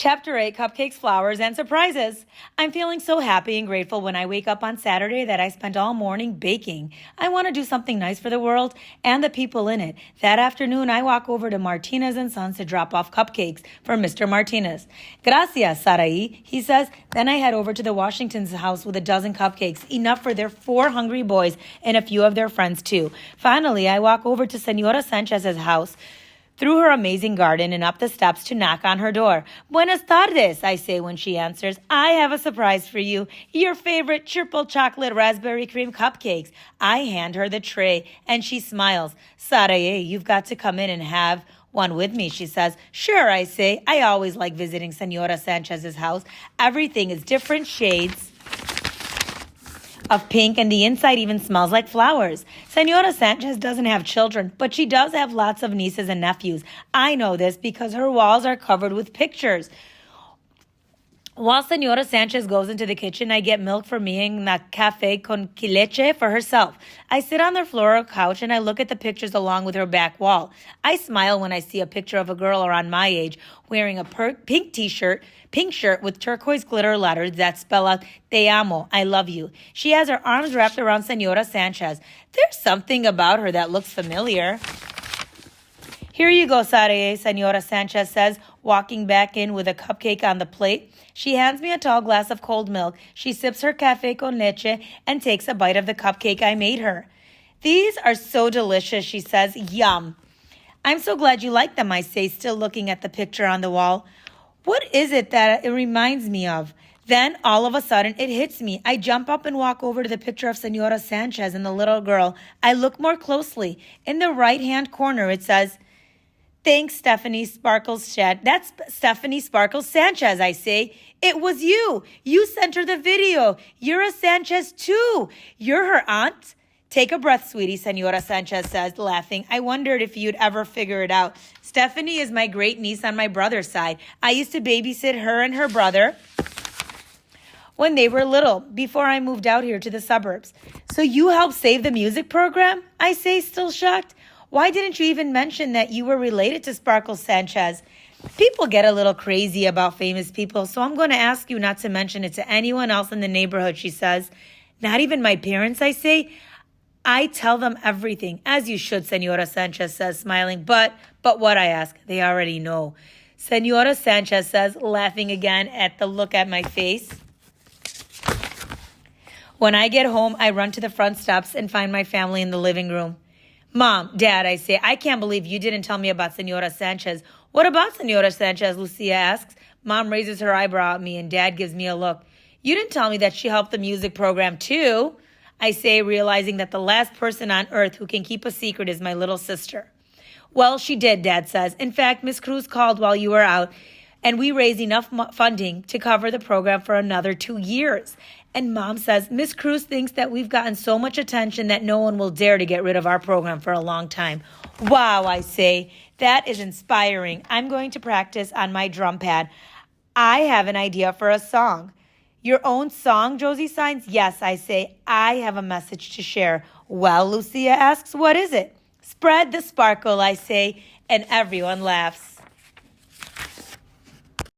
Chapter 8, Cupcakes, Flowers, and Surprises. I'm feeling so happy and grateful when I wake up on Saturday that I spent all morning baking. I want to do something nice for the world and the people in it. That afternoon, I walk over to Martinez and Sons to drop off cupcakes for Mr. Martinez. Gracias, Sarai, he says. Then I head over to the Washington's house with a dozen cupcakes, enough for their 4 hungry boys and a few of their friends too. Finally, I walk over to Senora Sanchez's house, through her amazing garden and up the steps to knock on her door. Buenas tardes, I say when she answers. I have a surprise for you. Your favorite triple chocolate raspberry cream cupcakes. I hand her the tray and she smiles. Sarai, you've got to come in and have one with me, she says. Sure, I say. I always like visiting Senora Sanchez's house. Everything is different shades of pink, and the inside even smells like flowers. Senora Sanchez doesn't have children, but she does have lots of nieces and nephews. I know this because her walls are covered with pictures. While Senora Sanchez goes into the kitchen, I get milk for me and a café con leche for herself. I sit on the floral couch and I look at the pictures along with her back wall. I smile when I see a picture of a girl around my age wearing a pink shirt with turquoise glitter letters that spell out, Te amo, I love you. She has her arms wrapped around Senora Sanchez. There's something about her that looks familiar. Here you go, Sarai, Senora Sanchez says, walking back in with a cupcake on the plate. She hands me a tall glass of cold milk. She sips her café con leche and takes a bite of the cupcake I made her. These are so delicious, she says. Yum. I'm so glad you like them, I say, still looking at the picture on the wall. What is it that it reminds me of? Then, all of a sudden, it hits me. I jump up and walk over to the picture of Senora Sanchez and the little girl. I look more closely. In the right-hand corner, it says, Thanks, Stephanie Sparkles. That's Stephanie Sparkles Sanchez, I say. It was you. You sent her the video. You're a Sanchez, too. You're her aunt? Take a breath, sweetie, Senora Sanchez says, laughing. I wondered if you'd ever figure it out. Stephanie is my great niece on my brother's side. I used to babysit her and her brother when they were little, before I moved out here to the suburbs. So you helped save the music program? I say, still shocked. Why didn't you even mention that you were related to Sparkles Sanchez? People get a little crazy about famous people, so I'm going to ask you not to mention it to anyone else in the neighborhood, she says. Not even my parents, I say. I tell them everything, as you should, Senora Sanchez says, smiling. But what, I ask? They already know. Senora Sanchez says, laughing again at the look at my face. When I get home, I run to the front steps and find my family in the living room. Mom, Dad, I say, I can't believe you didn't tell me about Senora Sanchez. What about Senora Sanchez, Lucia asks. Mom raises her eyebrow at me and Dad gives me a look. You didn't tell me that she helped the music program too, I say, realizing that the last person on earth who can keep a secret is my little sister. Well, she did, Dad says. In fact, Miss Cruz called while you were out, and we raised enough funding to cover the program for another 2 years. And Mom says, Miss Cruz thinks that we've gotten so much attention that no one will dare to get rid of our program for a long time. Wow, I say, that is inspiring. I'm going to practice on my drum pad. I have an idea for a song. Your own song, Josie signs? Yes, I say, I have a message to share. Well, Lucia asks, what is it? Spread the sparkle, I say, and everyone laughs.